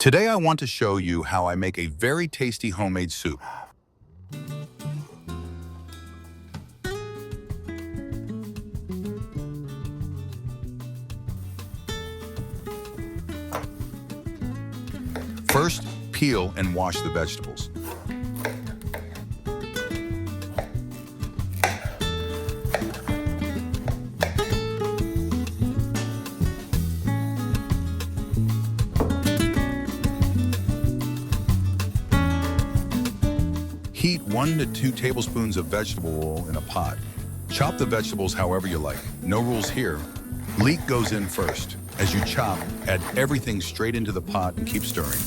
Today I want to show you how I make a very tasty homemade soup. First, peel and wash the vegetables. Heat 1 to 2 tablespoons of vegetable oil in a pot. Chop the vegetables however you like. No rules here. Leek goes in first. As you chop, add everything straight into the pot and keep stirring.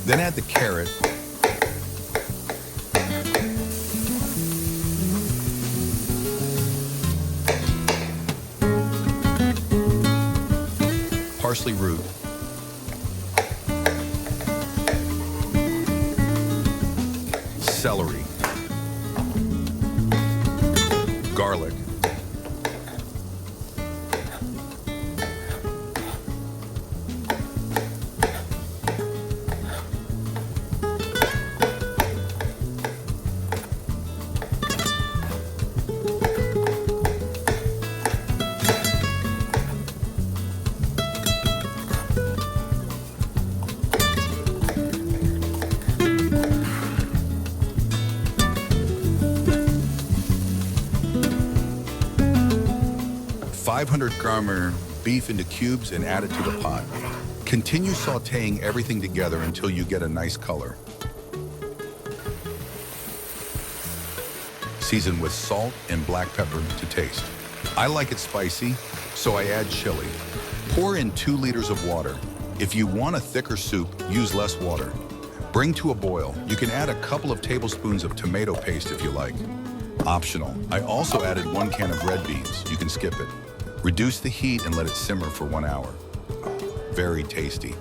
Then add the carrot, parsley root, celery, garlic, $500-gram beef into cubes and add it to the pot. Continue sautéing everything together until you get a nice color. Season with salt and black pepper to taste. I like it spicy, so I add chili. Pour in 2 liters of water. If you want a thicker soup, use less water. Bring to a boil. You can add a couple of tablespoons of tomato paste if you like. Optional. I also added 1 can of red beans. You can skip it. Reduce the heat and let it simmer for 1 hour. Very tasty.